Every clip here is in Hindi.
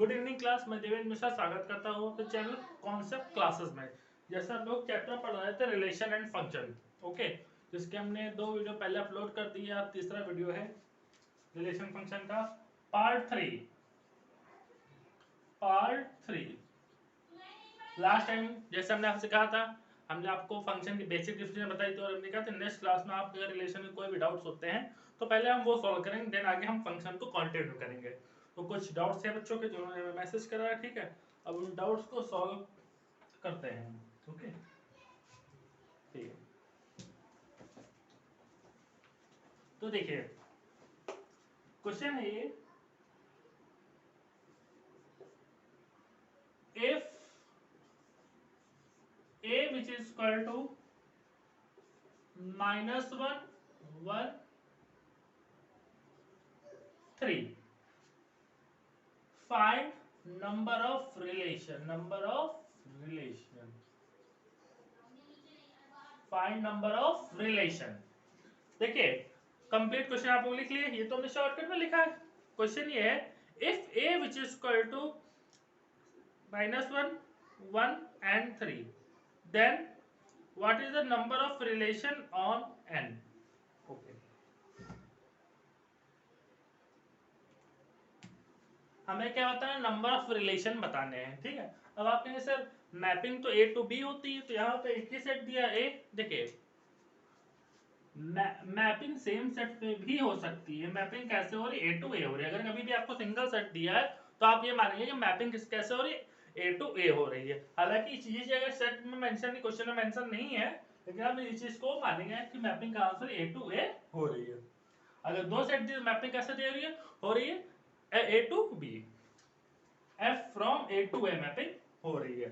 गुड इवनिंग क्लास, मैं देवेंद्र मिश्रा स्वागत करता हूँ अपने चैनल कॉन्सेप्ट क्लासेस में। जैसे हम लोग चैप्टर पढ़ रहे थे रिलेशन एंड फंक्शन, ओके, जिसके हमने 2 वीडियो पहले अपलोड कर दिया। अब तीसरा वीडियो है रिलेशन फंक्शन का पार्ट 3। लास्ट टाइम जैसे हमने आपसे कहा था, हमने आपको फंक्शन की बेसिक डिफिनेशन बताई थी और हमने कहा था नेक्स्ट क्लास में आप अगर रिलेशन में कोई भी डाउट्स होते हैं तो पहले हम वो सॉल्व करेंगे, देन आगे हम फंक्शन को कंटिन्यू करेंगे। तो कुछ डाउट्स है बच्चों के जो उन्होंने मैसेज करा है, ठीक है। अब उन डाउट्स को सॉल्व करते हैं, ओके, ठीक है। तो देखिए क्वेश्चन है ये, if a which is equal to -1 1 3 find number of relation find number of relation। देखिए कंप्लीट क्वेश्चन आप लोग लिख लिए, ये तो हमने शॉर्टकट में लिखा है। क्वेश्चन ये है, if a which is equal to -1 1 and 3 then what is the number of relation on n। Okay, हमें क्या बताना है, नंबर ऑफ रिलेशन बताने हैं, ठीक है। अब आप कहेंगे सर मैपिंग तो ए टू बी होती है, तो यहाँ पे एक ही सेट दिया ए। देखिए मैपिंग सेम सेट पे भी हो सकती है। मैपिंग कैसे हो रही है, ए टू ए हो रही है। अगर कभी भी आपको सिंगल सेट दिया है तो आप ये मानेंगे कि मैपिंग कैसे हो रही है, ए टू ए हो रही है। हालांकि इस चीज अगर सेट में मेंशन क्वेश्चन में मेंशन नहीं है, लेकिन आप इस चीज को मानेंगे कि मैपिंग का आंसर ए टू ए हो रही है। अगर दो सेट मैपिंग कैसे दे रही है, हो रही है A to B, F from A to A mapping हो रही है।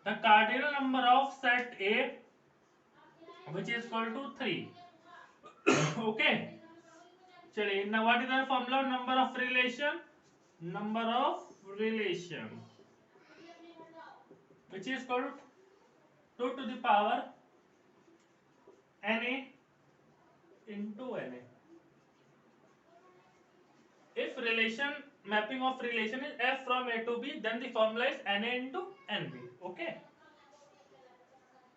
The cardinal number of set A which is equal to 3। okay, चलिए now what is the formula of number of relation which is equal to 2 to the power na into na। if relation mapping of relation is f from a to b, then the formula is na into nb। okay,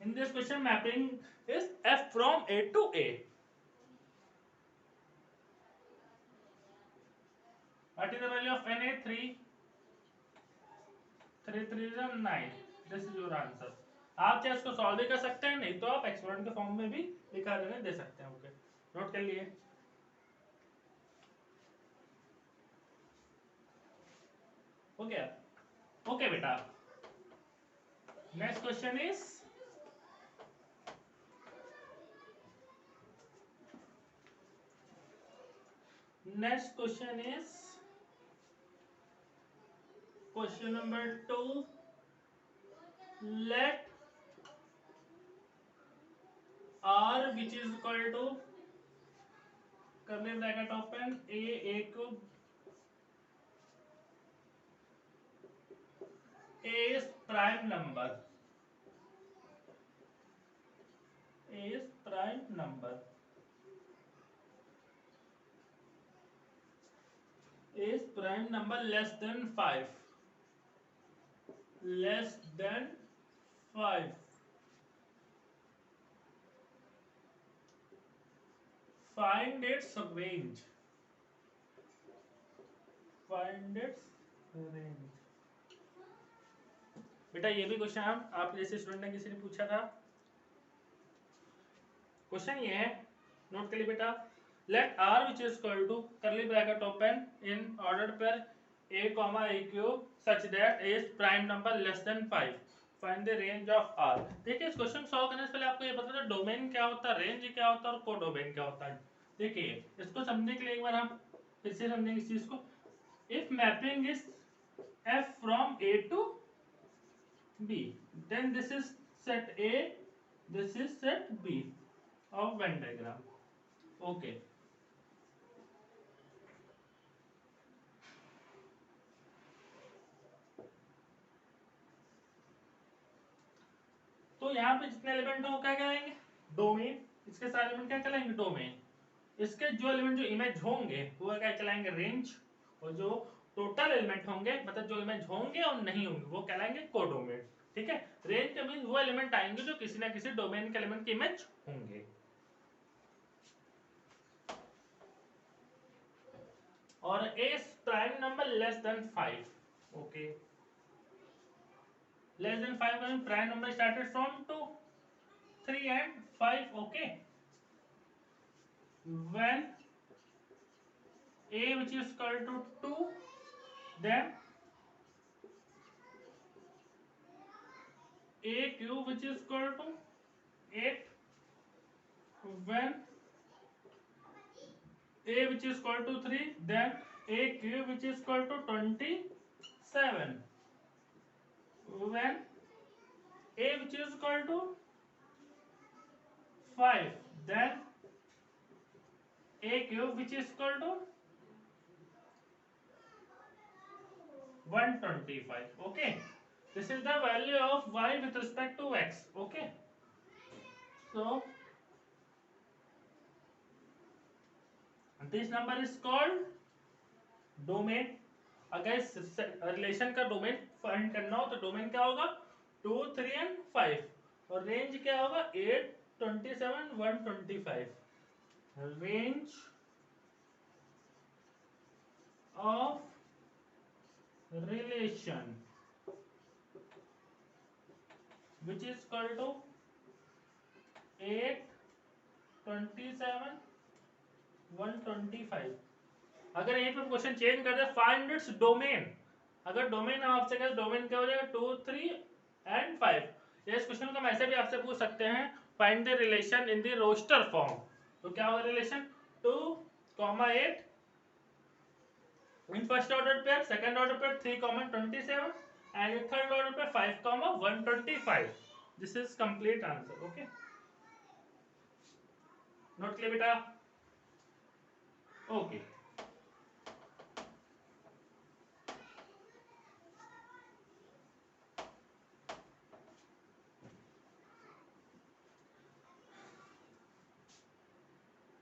in this question mapping is f from a to a। what is the value of na? 3 3 3 is 9। This is your answer. आप चाहे इसको सॉल्व भी कर सकते हैं, नहीं तो आप एक्सपोनेंट के फॉर्म में भी लिखा देने दे सकते हैं। ओके, नोट कर लिए। हो गया, ओके बेटा। Next question is question number 2। let r which is equal to curly bracket open a cube is prime number less than 5। find its range बेटा। ये भी क्वेश्चन आप जैसे स्टूडेंट ने किसी ने पूछा था। क्वेश्चन ये है, नोट कर लिए बेटा। Let r which is equal to curly bracket open in ordered pair a comma a cube such that a is prime number less than 5, find the range of r। देखिए इस क्वेश्चन को सॉल्व करने से पहले आपको ये पता था डोमेन क्या होता है, रेंज क्या होता है और कोडोमेन क्या होता है। देखिए इसको समझने के लिए एक बार हम फिर से समझेंगे इस चीज को। If mapping is f from a to b, then this is set a, this is set b of Venn diagram। Okay, तो यहाँ पे जितने एलिमेंट हो क्या कहलाएंगे, डोमेन। इसके सारे एलिमेंट क्या कहलाएंगे, डोमेन। इसके जो एलिमेंट जो इमेज होंगे वो क्या कहलाएंगे, रेंज। और जो टोटल एलिमेंट होंगे, मतलब जो एलिमेंट होंगे और नहीं होंगे, वो कहलाएंगे कोडोमेन। ठीक है, रेंज के मीन वो एलिमेंट आएंगे जो किसी ना किसी डोमेन के एलिमेंट की इमेज होंगे। और a prime number less than 5। Okay, less than 5 means prime number started from 2, 3 and 5. Okay, when a which is equal to 2, then a cube which is equal to 8, when a which is equal to 3, then a cube which is equal to 27, when a which is equal to 5, then a cube which is equal to 125. Okay, this is the value of y with respect to x. Okay, so this number is called domain. अगर इस रिलेशन का डोमेन फाइंड करना हो तो डोमेन क्या होगा 2, 3 एंड 5, और रेंज क्या होगा 8, 27, 125। Range of relation which is equal to 8, 27, 125। अगर यहीं पे क्वेश्चन चेंज कर दे, फाइंड इट्स डोमेन, अगर डोमेन आपसे कहे डोमेन क्या हो जाएगा 2, 3 एंड 5। इस क्वेश्चन को हम ऐसे भी आपसे पूछ सकते हैं, find the relation in the roster form. तो क्या होगा relation 2, 8 in first order pair, second order pair 3, 27 and third order pair 5, 125। This is complete answer. Okay, note clear बेटा? ओके,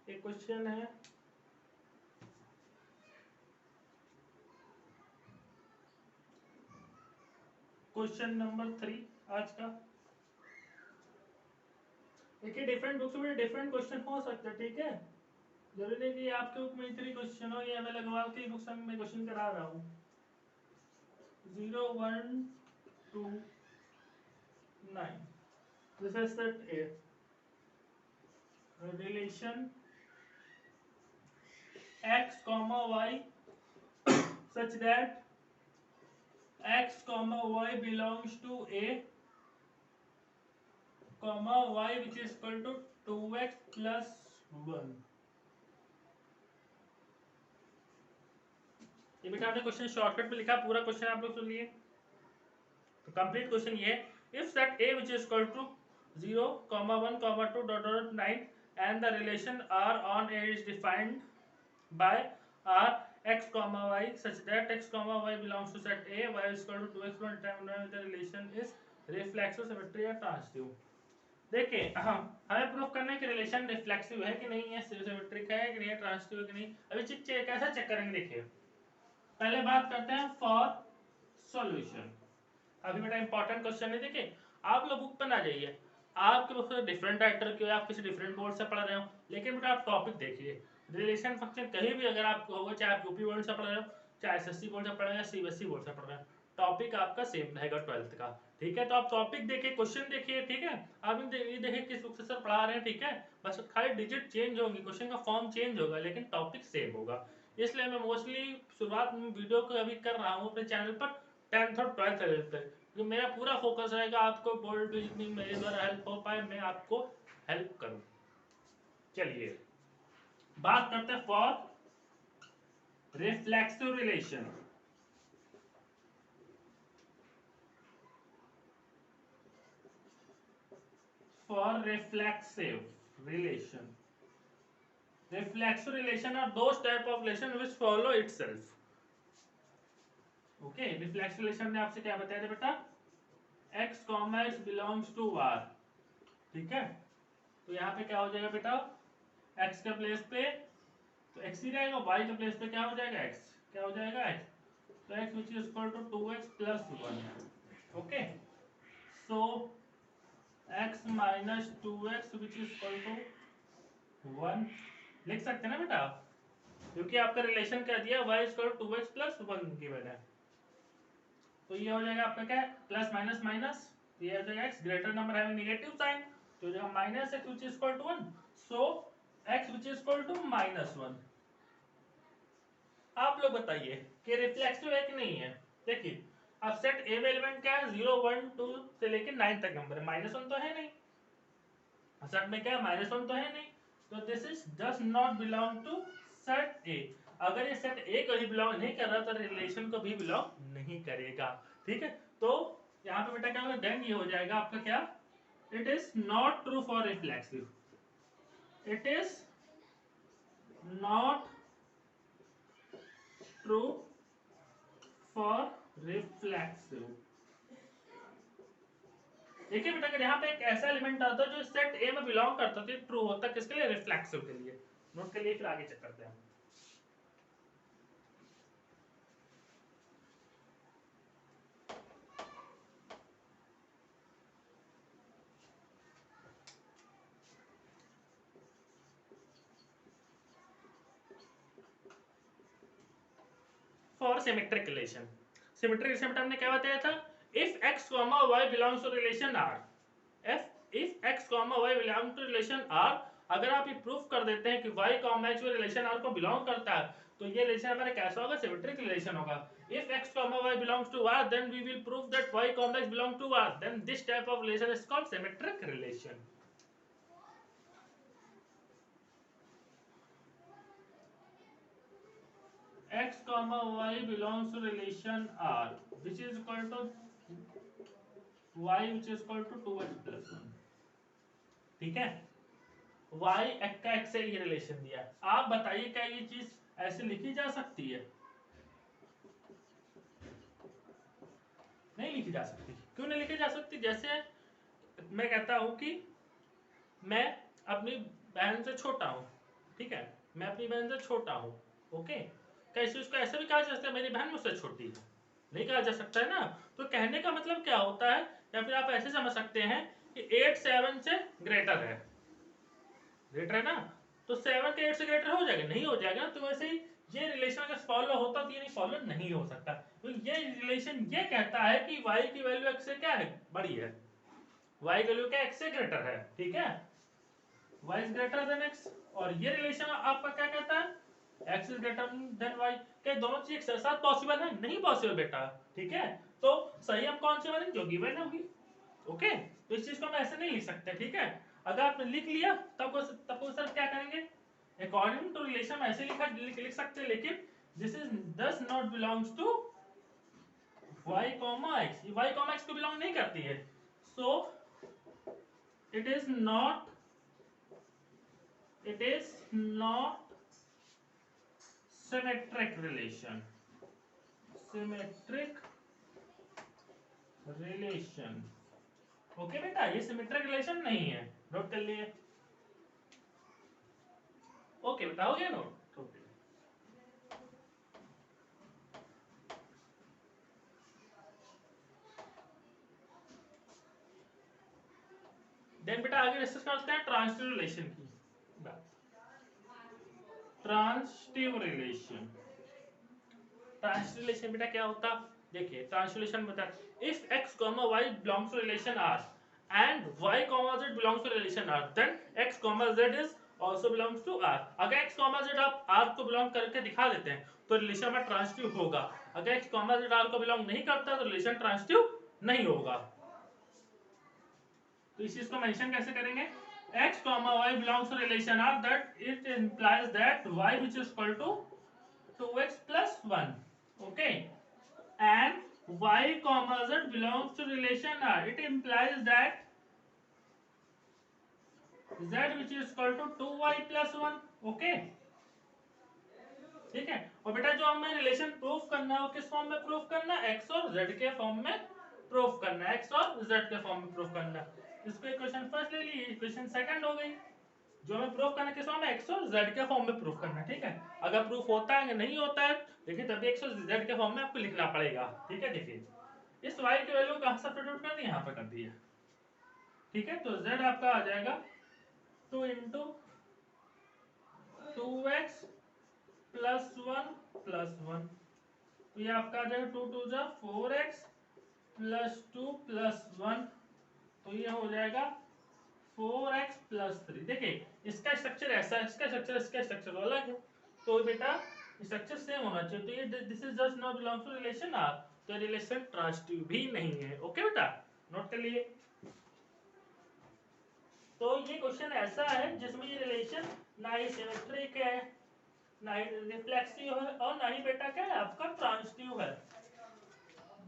एक क्वेश्चन है, क्वेश्चन नंबर 3 आज का। देखिए डिफरेंट बुक्स में डिफरेंट क्वेश्चन हो सकते हैं, ठीक है, जरूरी नहीं कि आपके बुक में 3 क्वेश्चन हो, या मैं लगवाल के बुक्स में क्वेश्चन करा रहा हूँ। 0, 1, 2, 9, this is set A, relation x comma y such that x comma y belongs to A comma y which is equal to 2x plus 1। ये बेटा आपने क्वेश्चन शॉर्टकट में लिखा, पूरा क्वेश्चन आप लोग सुन लिए। तो कंप्लीट क्वेश्चन ये, if set A which is equal to 0, 1, 2, 9 and the relation R on A is defined by R x comma y such that x comma y belongs to set A, y is equal to 2x plus determine the relation is reflexive, symmetry या ट्रांसिटिव। देखिए हमें प्रूफ करना है कि रिलेशन रिफ्लेक्सिव है कि नहीं है, सिमेट्रिक है कि नहीं है, ट्रांसिटिव है कि नहीं। अभी कैसे चेक करेंगे, देखिए पहले बात करते हैं फॉर सॉल्यूशन। अभी बेटा इंपॉर्टेंट क्वेश्चन है, देखिए आप लोग बुक पर ना जाइए, आपके बुक से डिफरेंट राइटर के, आप किसी डिफरेंट बोर्ड से पढ़ रहे हो, लेकिन बेटा आप टॉपिक देखिए। रिलेशन फंक्शन कहीं भी अगर आपको होगा, चाहे आप यूपी बोर्ड से पढ़ रहे हो, चाहे एसएससी बोर्ड से पढ़ रहे हो या सीबीएसई बोर्ड से पढ़ रहे हो, टॉपिक आपका सेम रहेगा 12th का। ठीक है, तो आप टॉपिक देखिए, क्वेश्चन देखिए, ठीक है, आप ये देखिए किस बुक से सर पढ़ा रहे हैं, ठीक है, बस खाली डिजिट चेंज होंगी, क्वेश्चन का फॉर्म चेंज होगा, लेकिन टॉपिक सेम होगा। इसलिए मैं मोस्टली शुरुआत में वीडियो को अभी कर रहा हूँ अपने चैनल पर 10th और 12th लेवल पर, तो मेरा पूरा फोकस रहेगा आपको बोर्ड पे जितनी मेरे द्वारा हेल्प हो पाए मैं आपको हेल्प करूं। चलिए बात करते हैं for reflexive relation. For reflexive relation, reflexive relation are those type of relation which follow itself. Okay, reflexive relation ने आपसे क्या बताया था बेटा, x comma x belongs to r। ठीक है, तो यहाँ पे क्या हो जाएगा बेटा, x के प्लेस पे तो x ही रहेगा, y के प्लेस पे क्या हो जाएगा x। क्या हो जाएगा x, तो x which is equal to 2x plus 1. Okay, so x minus 2x which is equal to 1 लिख सकते हैं ना बेटा आप, क्योंकि आपका रिलेशन क्या दिया, y is equal to 2x plus 1 given है। तो ये हो जाएगा आपका क्या, प्लस माइनस माइनस, ये हो जाएगा x greater number having negative sign, तो जो minus x which is equal to 1, so x which is equal to -1। आप लोग बताइए कि रिफ्लेक्सिव है कि नहीं है। देखिए अब सेट ए में एलिमेंट क्या है, 0 1 2 से लेकर 9 तक नंबर है, -1 तो है नहीं, सेट में क्या है, -1 तो है नहीं, तो this is does not belong to set A. अगर ये सेट ए को ही बिलोंग नहीं कर रहा तो रिलेशन को भी बिलोंग नहीं करेगा। ठीक है, तो यहाँ पे बेटा क्या होगा, देन ये हो जाएगा आपका क्या, it is not true for reflexive, it is not true for reflexive. देखिए बेटा अगर यहाँ पे एक ऐसा एलिमेंट आता जो सेट ए में बिलोंग करता तो ट्रू होता, किसके लिए, रिफ्लेक्सिव के लिए। नोट के लिए फिर आगे चेक करते हैं। For symmetric relation, symmetric relation हमने क्या बताया था, if x, y belongs to relation r, if x, y belong to relation r, अगर आप ये प्रूफ कर देते हैं कि y, x जो रिलेशन r को बिलोंग करता है तो ये रिलेशन हमारा कैसा होगा, सिमेट्रिक रिलेशन होगा। If x, y belongs to r, then we will prove that y, x belong to r, then this type of relation is called symmetric relation. x, y belongs to relation R, which is equal to y which is equal to 2x plus 1। ठीक है, y का x से ये रिलेशन दिया, आप बताइए क्या ये चीज ऐसे लिखी जा सकती है, नहीं लिखी जा सकती। क्यों नहीं लिखी जा सकती, जैसे मैं कहता हूं कि मैं अपनी बहन से छोटा हूं, ठीक है, मैं अपनी बहन से छोटा हूं, ओके, कैसे उसको ऐसे भी कहा जा सकता है मेरी बहन मुझसे छोटी है, नहीं कहा जा सकता है ना। तो कहने का मतलब क्या होता है, या फिर आप ऐसे समझ सकते हैं कि 8 7 से ग्रेटर है, ग्रेटर है ना, तो 7 के 8 से ग्रेटर हो जाएगा, नहीं हो जाएगा। तो वैसे ही ये रिलेशन अगर फॉलो होता तो ये नहीं फॉलो नहीं हो सकता, तो ये रिलेशन ये कहता है कि y की वैल्यू x से क्या है, बड़ी है, y की वैल्यू क्या x से ग्रेटर है, ठीक है, y is greater than x। और ये रिलेशन आपका क्या कहता है, x is greater than y। क्या दोनों चीज एक साथ पॉसिबल है, नहीं पॉसिबल बेटा, ठीक है, तो सही हम कौन से बनेंगे, जो गिवन होगी, ओके। तो इस चीज को हम ऐसे नहीं लिख सकते, ठीक है, अगर आपने लिख लिया तब सर क्या करेंगे, अकॉर्डिंग टू रिलेशन ऐसे लिख सकते हैं, लेकिन this is does not belongs to y, x, y, x को बिलोंग नहीं करती है, so it is not symmetric relation, symmetric relation, okay बेटा, ये सिमेट्रिक रिलेशन नहीं है, नोट कर लिए, ओके बेटा, हो गया नोट। देन बेटा आगे डिस्कस करते हैं ट्रांजिटिव रिलेशन की बात। ट्रांजिटिव रिलेशन, ट्रांजिटिव रिलेशन बेटा क्या होता, देखिए ट्रांजिटिव रिलेशन बता, if x, y belongs to relation R and y, z belongs to relation R, then x, z is also belongs to R। अगर x, z आप R को बिलोंग करके दिखा देते हैं तो रिलेशन में ट्रांजिटिव होगा, अगर x, z R को बिलोंग नहीं करता तो रिलेशन ट्रांजिटिव नहीं होगा। तो इस चीज को मेंशन कैसे करेंगे, x, y belongs to relation R, that it implies that y which is equal to 2x plus 1, okay, and y, z belongs to relation R, it implies that z which is equal to 2y plus 1, okay, ठीक है। और बेटा जो हमें रिलेशन प्रूफ करना है वो किस फॉर्म में प्रूफ करना है, x और z के फॉर्म में प्रूफ करना है, x और z के फॉर्म में प्रूफ करना है। इसको इक्वेशन फर्स्ट ले ली, इक्वेशन सेकंड हो गई, जो हमें प्रूफ करना किस फॉर्म में, एक्स और जेड के फॉर्म में प्रूफ करना है, ठीक है। अगर प्रूफ होता है या नहीं होता है देखिए तभी एक्स और जेड के फॉर्म में आपको लिखना पड़ेगा, ठीक है। देखिए इस y की वैल्यू कहां सब्स्टिट्यूट करनी है, यहां पर कर दी है, ठीक है। तो z आपका आ जाएगा 2 इंटू 2x प्लस 1 प्लस 1, तो ये आपका आ जाएगा 2 टू जा 4x प्लस 2 प्लस 1, तो ये हो जाएगा 4x प्लस 3। देखिए इसका स्ट्रक्चर ऐसा है, इसका स्ट्रक्चर अलग है, तो बेटा स्ट्रक्चर सेम होना चाहिए। तो ये this is just not belong to relation R, तो रिलेशन ट्रांजिटिव भी नहीं है, ओके बेटा, नोट कर लिए। तो ये क्वेश्चन ऐसा है जिसमें ये रिलेशन ना ही सिमेट्रिक है, ना ही रिफ्लेक्सिव है, और ना ही बेटा क्या है आपका ट्रांजिटिव है,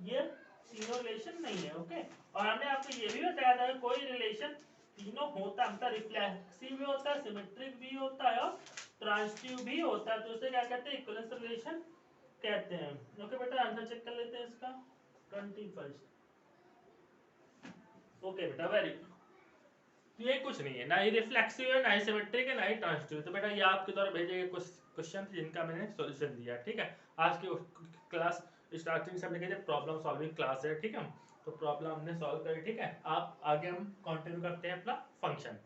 ये तीनों रिलेशन नहीं है, ओके। और हमने आपको ये भी बताया था कि कोई रिलेशन तीनों होता है, मतलब रिफ्लेक्सिव भी होता है, सिमेट्रिक भी होता है और ट्रांजिटिव भी होता है, तो उसे क्या कहते हैं, इक्विवेलेंस रिलेशन कहते हैं, ओके बेटा। आंसर चेक कर लेते हैं इसका 21st, ओके बेटा, वेरी गुड। तो ये कुछ नहीं है, ना ही रिफ्लेक्सिव है, ना ही सिमेट्रिक है, ना ही ट्रांजिटिव, तो बेटा ये आपके द्वारा भेजे गए कुछ क्वेश्चन थे जिनका मैंने सॉल्यूशन दिया, ठीक है। आज की क्लास स्टार्टिंग से हमने कहा प्रॉब्लम सॉल्विंग क्लास है, ठीक है, तो प्रॉब्लम हमने सॉल्व करी, ठीक है। आप आगे हम कंटिन्यू करते हैं अपना फंक्शन।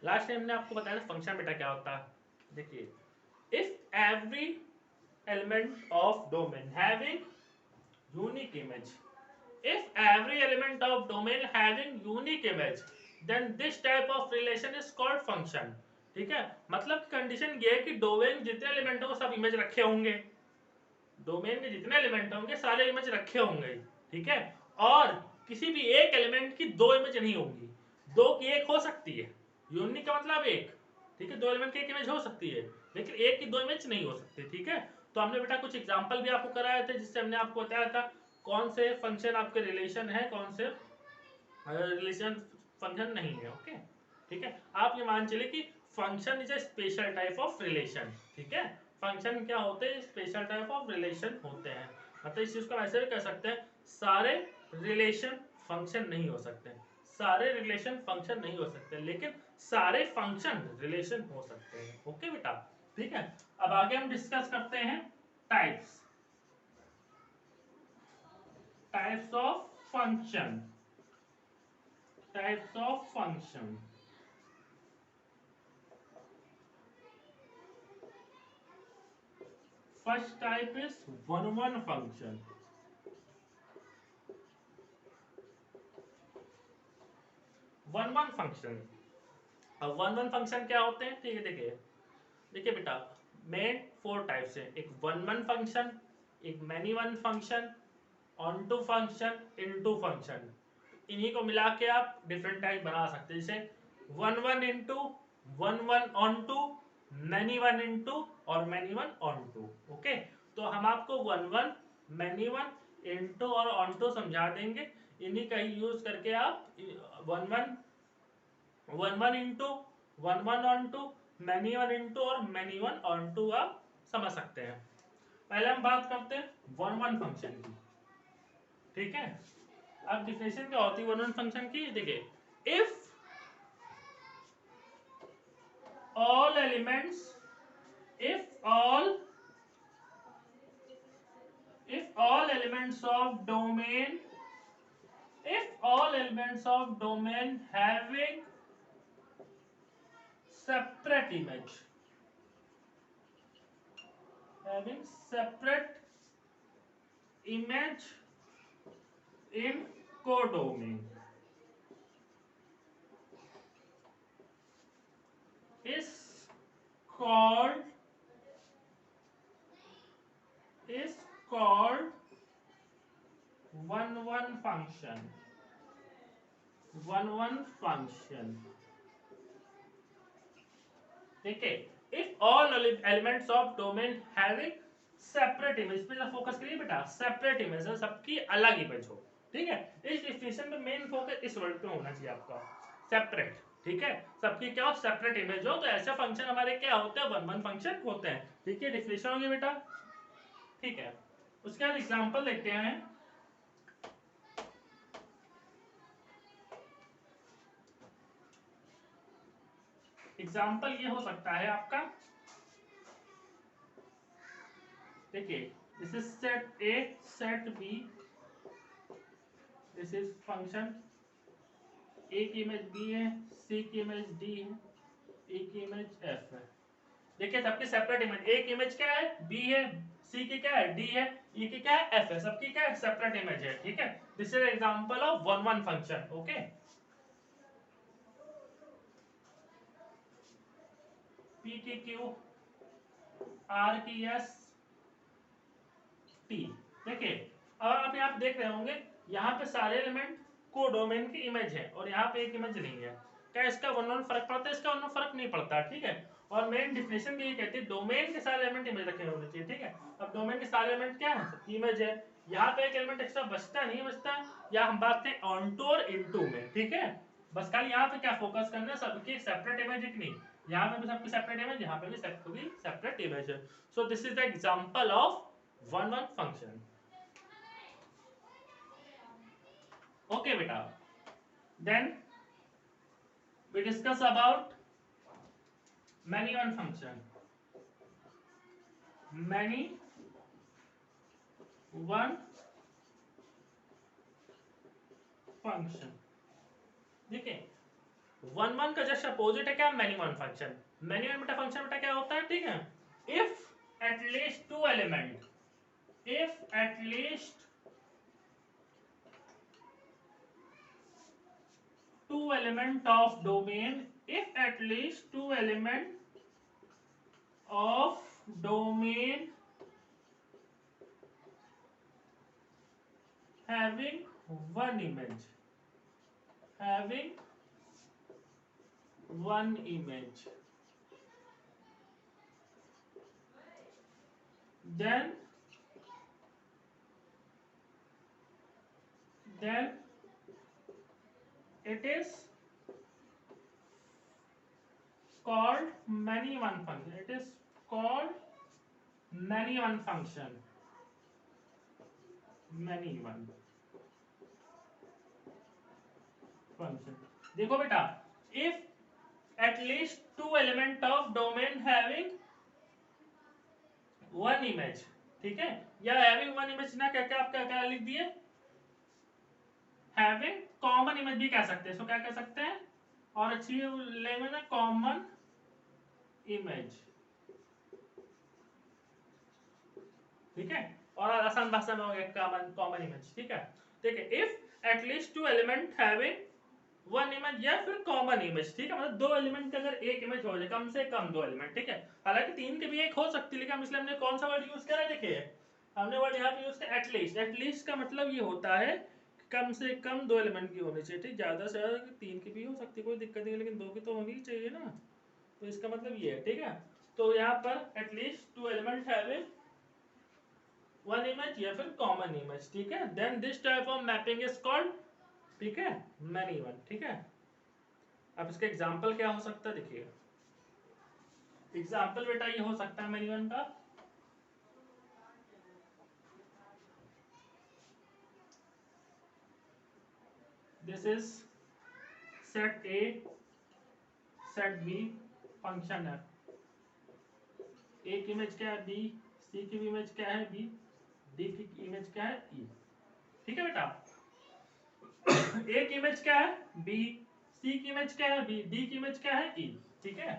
लास्ट टाइम हमने आपको बताया था फंक्शन बेटा क्या होता है, देखिए if every element of domain having unique image, if every element of domain having unique image then this type of relation is called function, ठीक है। मतलब कंडीशन ये है कि डोमेन जितने एलिमेंट होंगे सब इमेज रखे होंगे, डोमेन में जितने एलिमेंट होंगे सारे इमेज रखे होंगे, ठीक है। और किसी भी एक एलिमेंट की दो इमेज नहीं होंगी, दो की एक हो सकती है, यूनिक का मतलब एक, ठीक है, दो एलिमेंट की एक इमेज हो सकती है लेकिन एक की दो इमेज नहीं हो सकती, ठीक है। तो हमने बेटा कुछ एग्जांपल भी आपको कराए थे जिससे हमने आपको बताया था कौन से फंक्शन आपके रिलेशन है, कौन से रिलेशन फंक्शन नहीं है, ओके, ठीक है। आप ये मान चलिए कि function is a special type of relation, ठीक है। फंक्शन क्या होते हैं, स्पेशल टाइप ऑफ रिलेशन होते हैं, मतलब इस चीज को ऐसे भी कह सकते हैं सारे रिलेशन फंक्शन नहीं हो सकते, सारे रिलेशन फंक्शन नहीं हो सकते लेकिन सारे फंक्शन रिलेशन हो सकते हैं, ओके बेटा, ठीक है। अब आगे हम डिस्कस करते हैं types types of function, types of function। First type is one-one function। One-one function, अब वन-वन फंक्शन क्या होते हैं, ठीक है। देखिए देखिए बेटा मेन 4 टाइप्स हैं, एक वन-वन फंक्शन, एक many one function, onto function, into function, इन्हीं को मिला के आप डिफरेंट टाइप बना सकते हैं, जैसे one one into, one one onto, many one into और many one onto, okay. तो हम आपको one one, many one, into और ऑन टू समझा देंगे, इन्हीं का ही यूज करके आप one one, one one into, one one onto, many one into और मैनी वन ऑन टू आप समझ सकते हैं। पहले हम बात करते हैं वन वन फंक्शन की, ठीक है। अब डिफिनेशन क्या होती है वन वन फंक्शन की, देखिए if all elements, if all elements of domain, if all elements of domain having separate image, having separate image in codomain is called one-one function, one-one function, ठीक है। If all elements of domain having separate image, पे फोकस करिए बेटा, सेपरेट इमेज है, सबकी अलग इमेज हो, ठीक है। इस डिफिनेशन में मेन फोकस इस वर्ड पे होना चाहिए आपका, सेपरेट, ठीक है। सबकी क्या हो, सेपरेट इमेज हो, तो ऐसे फंक्शन हमारे क्या होते हैं, वन वन फंक्शन होते हैं, ठीक है। डिफिनेशन होगी बेटा, ठीक है। उसके बाद एग्जांपल देखते हैं। एग्जांपल ये हो सकता है आपका, देखिए, this is set A, set B, this is function, A की इमेज बी है, सी की इमेज डी है, ए की इमेज एफ है। देखिए सबकी सेपरेट इमेज, ए की इमेज क्या है, बी है, सी की क्या है, डी है, ई की क्या है, एफ है, सबकी क्या है, सेपरेट इमेज है, ठीक है। This is example of one one function, okay. P की क्यू, आर की एस, टी। देखिए अब आप यहाँ पे देख रहे होंगे, यहाँ पे सारे एलिमेंट को डोमेन की इमेज है और यहाँ पे एक इमेज नहीं है। क्या इसका वन वन फर्क पड़ता है, इसका वन वन फर्क नहीं पड़ता, ठीक है। और मेन डिफिनेशन भी ये कहती है डोमेन के सारे एलिमेंट इमेज रखे होने चाहिए, ठीक है। अब डोमेन के सारे एलिमेंट क्या है, सबकी इमेज है। यहाँ पे एक एलिमेंट एक्स्ट्रा बचता नहीं बचता, या हम बात करें ऑन और इनटू में, ठीक है। बस खाली यहाँ पे क्या फोकस करना है, सबकी सेपरेट इमेज है कि नहीं, यहाँ पे भी सबकी सेपरेट इमेज, यहाँ पे भी सबकी सेपरेट इमेज है। So this is the example of one one function, okay बेटा। Then we discuss about many one function, many one function। देखिए वन वन का जस्ट अपोजिट है क्या, many one function. Many one बेटा फंक्शन बेटा क्या होता है, ठीक है। If at least two element, if at least two element of domain, if at least two element of domain having one image, having one image, then it is called many one function, it is called many one function, many one function। देखो बेटा, if at least two element of domain having one image, ठीक है, या having one image ना क्या क्या आप क्या क्या लिख दिए, having कॉमन इमेज भी कह सकते हैं, इसको क्या कह सकते हैं, और अच्छी लैंग्वेज में कॉमन इमेज, ठीक है। और आसान भाषा में हो गया कॉमन कॉमन इमेज, ठीक है। देखिए if at least two element having one image या फिर कॉमन इमेज, ठीक है, मतलब दो एलिमेंट के अगर एक इमेज हो जाए, कम से कम दो एलिमेंट, ठीक है। हालांकि तीन के भी एक हो सकती है, लेकिन हम इसलिए हमने कौन सा वर्ड यूज करा है, देखिए हमने वर्ड यहाँ पे यूज किया एटलीस्ट। एटलीस्ट का मतलब ये होता है कम से कम दो एलिमेंट की होनी चाहिए, ठीक। ज्यादा से ज्यादा तीन की भी हो सकती है, कोई दिक्कत नहीं है, लेकिन दो की तो होनी ही चाहिए ना, तो इसका मतलब ये है, ठीक है। तो यहाँ पर at least two element having one image या फिर कॉमन इमेज, ठीक है। Then this type of mapping is called, ठीक है, मैनी वन, ठीक है। अब इसका एग्जांपल क्या हो सकता है, देखिए एग्जांपल बेटा ये हो सकता है मैनी वन का, this is set A, set B, function है, ए की इमेज क्या है बी, सी की इमेज क्या है बी, डी की इमेज क्या है ई, ठीक है बेटा। ए की इमेज क्या है बी, सी की इमेज क्या है बी, डी की इमेज क्या है ई, ठीक है।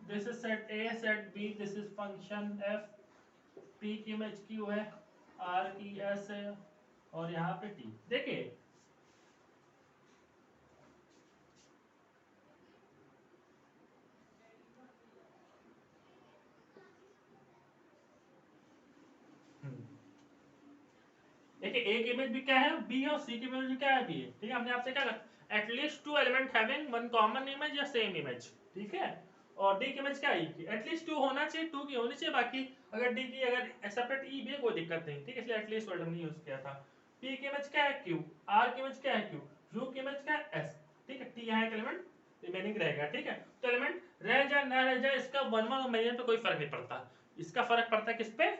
This is set A, set B, this is function F, P की इमेज क्यू है, आर की एस है, और यहाँ पे टी। देखिए देखिए ए की इमेज भी क्या है बी है, और सी की इमेज भी क्या है बी है, ठीक है। हमने आपसे क्या at least two element having one common image या सेम इमेज, ठीक है। और डी की इमेज क्या है, ई की, एटलीस्ट 2 होना चाहिए, 2 की होनी चाहिए, बाकी अगर डी की अगर सेपरेट ई भी है कोई दिक्कत नहीं, ठीक है, इसलिए एटलीस्ट वर्ड हमने यूज किया था। पी की इमेज क्या है, क्यू, आर की इमेज क्या है, क्यू, यू की इमेज क्या है, एस, ठीक है, टी यहाँ एक एलिमेंट रिमेनिंग रहेगा, ठीक है। तो एलिमेंट रह जाए ना रह जाए इसका 1 1 और मेरियन पे कोई फर्क नहीं पड़ता, इसका फर्क पड़ता है किस पे,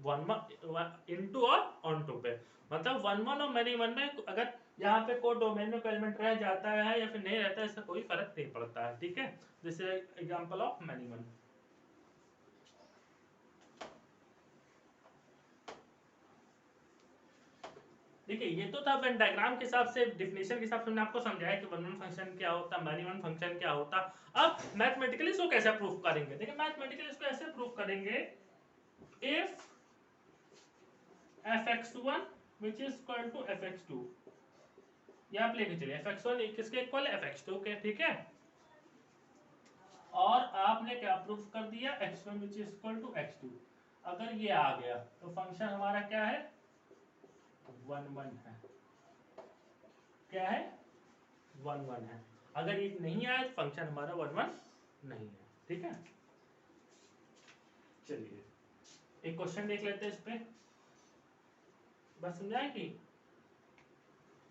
1 1 इनटू और ऑन टू पे, मतलब 1 1 और मेरी 1 में अगर यहाँ पे कोई डोमेन में कोई एलिमेंट रह जाता है या फिर नहीं रहता है, इसका कोई फर्क नहीं पड़ता है, ठीक है। This is example of many one. देखिए ये तो था वेन डायग्राम के हिसाब से, डिफिनेशन के हिसाब से हमने आपको समझाया कि वन वन फंक्शन क्या होता, मैनी वन फंक्शन क्या होता। अब मैथमेटिकली इसको कैसे प्रूफ करेंगे, देखिए मैथमेटिकली इसको ऐसे प्रूफ करेंगे, if fx1 which is equal to fx2, ये आप लेके चलिए fx1 किसके इक्वल है, fx2 के, ठीक है। और आपने क्या प्रूफ कर दिया, x1 which is equal to x2, अगर ये आ गया तो फंक्शन हमारा क्या है, 1 1 है, क्या है, 1 1 है। अगर ये नहीं आया तो फंक्शन हमारा 1 1 नहीं है, ठीक है। चलिए एक क्वेश्चन देख लेते हैं इस पे, बस समझाए कि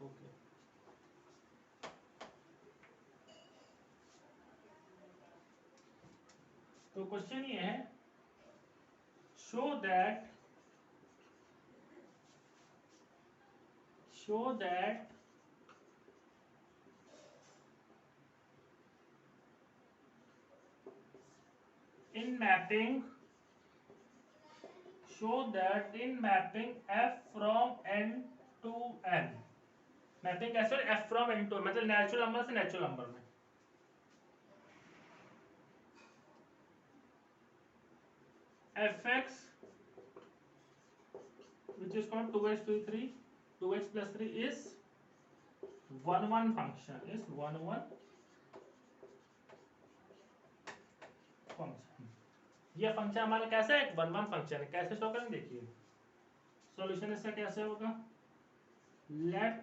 ओके। तो क्वेश्चन ये है, show that in mapping f from n to n, mapping कैसे, f from n to, मतलब नेचुरल नंबर से नेचुरल नंबर में, fx which is called 2x plus 3 2x plus 3 is 1 1 function, is 1 1 function. ये फंक्शन हमारा कैसा है, 1 1 फंक्शन है। कैसे शो करेंगे, देखिए सॉल्यूशन इसका कैसे होगा, लेट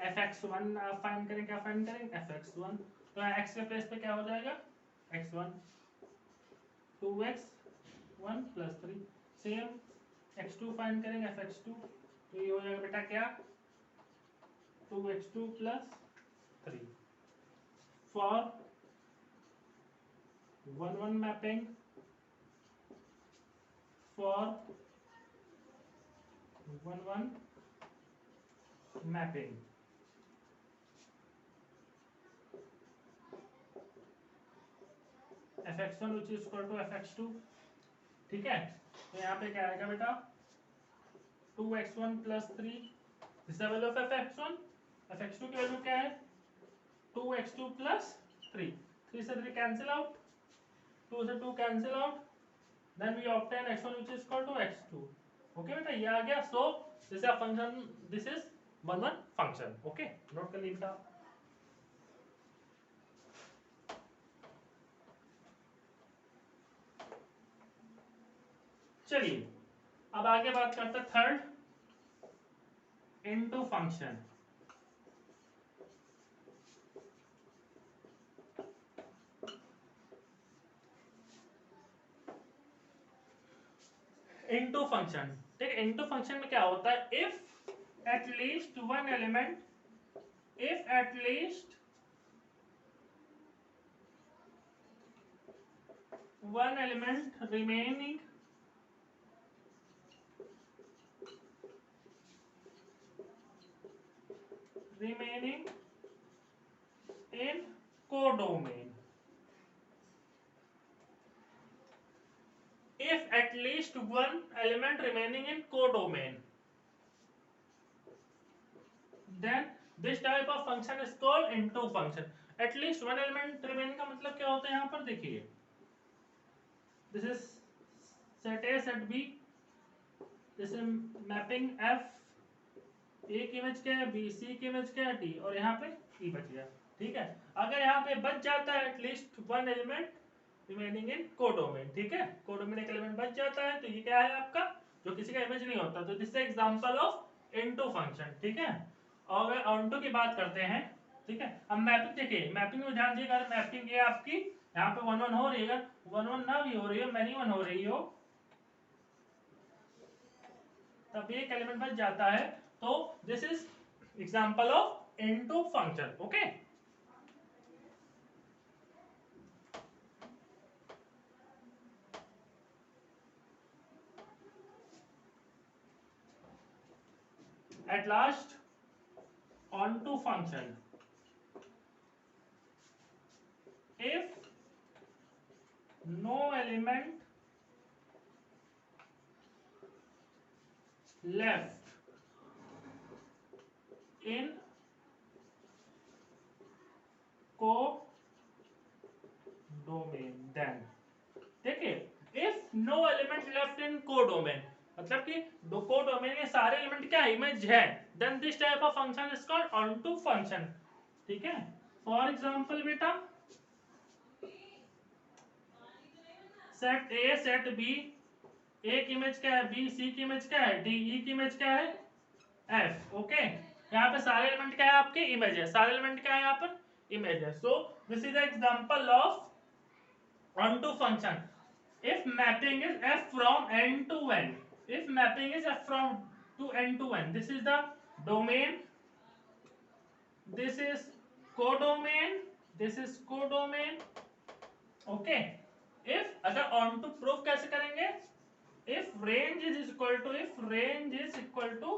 fx1 फाइंड करें, क्या फाइंड करेंगे, fx1, तो x के प्लेस पे क्या हो जाएगा, x1 2x1 plus 3, same x2 find करेंगे fx2, तो ये हो जाएगा बेटा क्या, 2x2 plus 3, for 1 1 mapping, for 1 1 mapping, fx1 which is equal to fx2, ठीक है। तो यहाँ पे क्या आएगा बेटा, 2x1 plus 3, this the value of fx1, fx2 की वैल्यू क्या है, 2x2 plus 3, 3 से 3 कैंसिल आउट, 2 से 2 cancel out, then we obtain x1 which is equal to x2, okay बेटा ये आ गया। So this is function, this is 1 1 function, okay note कर लीजिए बेटा। चलिए अब आगे बात करते हैं third, into function. Into function, ठीक है, इनटू फंक्शन में क्या होता है, if at least one element, if at least one element remaining in codomain, if at least one element remaining in codomain, then this type of function is called into function। at least one element remaining का मतलब क्या होता है, यहाँ पर देखिए, this is set A set B, this is mapping F, A की इमेज क्या है, B, C की इमेज क्या है, D, और यहाँ पे E बच गया, ठीक है। अगर यहाँ पे बच जाता है at least one element remaining in codomain, ठीक है, कोडोमेन एक एलिमेंट बच जाता है, तो ये क्या है आपका, जो किसी का इमेज नहीं होता, तो this is example of into function, ठीक है। और अगर ऑनटू की बात करते हैं, ठीक है, अब मैपिंग देखिए, मैपिंग में ध्यान दीजिएगा, मैपिंग ये आपकी यहाँ पे 1 1 हो रही है, 1 1 ना भी हो रही हो, मैनी 1 हो रही हो, तब एक एलिमेंट बच जाता है। तो this is example of into function. Okay, at last onto function, if no element left in codomain then, देखिए if no element left in codomain, मतलब कि दो कोडोमेन के सारे एलिमेंट क्या इमेज है, then this type of function is called onto function. ठीक है, फॉर एग्जांपल बेटा set A set B, A की इमेज क्या है बी, सी की इमेज क्या है डी, ई की इमेज क्या है एफ। ओके, यहाँ पे सारे एलिमेंट क्या है आपके इमेज है, सारे एलिमेंट क्या है यहाँ पर इमेज है। So this is the example of onto function. if mapping is f from n to n, if mapping is f from to n to n, this is the domain, this is codomain, this is codomain। Okay, if अगर on to proof कैसे करेंगे, if range is equal to, if range is equal to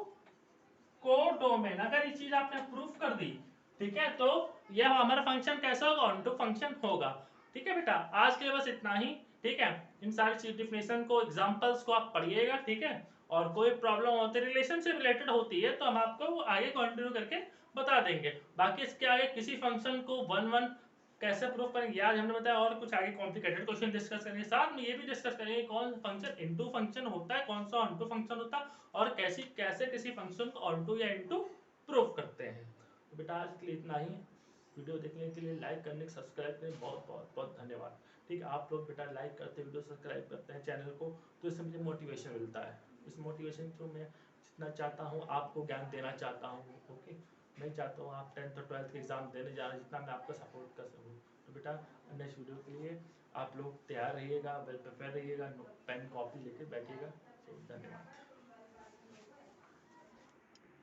codomain, अगर ये चीज आपने प्रूफ कर दी, ठीक है, तो यह हमारा फंक्शन कैसा होगा, ऑन टू फंक्शन होगा। ठीक है बेटा, आज के लिए बस इतना ही। ठीक है, इन सारी चीज डिफिनेशन को, एग्जांपल्स को आप पढ़िएगा। ठीक है, और कोई प्रॉब्लम होती है रिलेशन से रिलेटेड होती है तो हम आपको आगे कंटिन्यू करके बता देंगे। बाकी इसके आगे किसी फंक्शन को वन वन कैसे प्रूफ करेंगे आज हमने बताया, और कुछ आगे कॉम्प्लिकेटेड क्वेश्चन डिस्कस करेंगे, साथ में ये भी डिस्कस करेंगे कौन फंक्शन इनटू फंक्शन होता है, कौन सा ऑनटू फंक्शन होता है, और कैसे किसी फंक्शन को ऑनटू या इनटू प्रूफ करते हैं। तो बेटा आज के लिए इतना ही, वीडियो देखने के लिए लाइक करने, सब्सक्राइब करें, बहुत बहुत बहुत धन्यवाद। ठीक है, आप लोग बेटा लाइक करते वीडियो सब्सक्राइब करते हैं चैनल को, तो इससे मुझे मोटिवेशन मिलता है। इस मोटिवेशन को मैं जितना चाहता हूँ आपको ज्ञान देना चाहता हूँ। ओके, मैं चाहता हूँ आप 10th और 12th के एग्जाम देने जा रहे हैं, जितना मैं आपका सपोर्ट कर सकूँ। तो बेटा नेक्स्ट वीडियो के लिए आप लोग तैयार रहिएगा, वेल प्रिपेयर रहिएगा, पेन कॉपी लेकर बैठिएगा। तो धन्यवाद।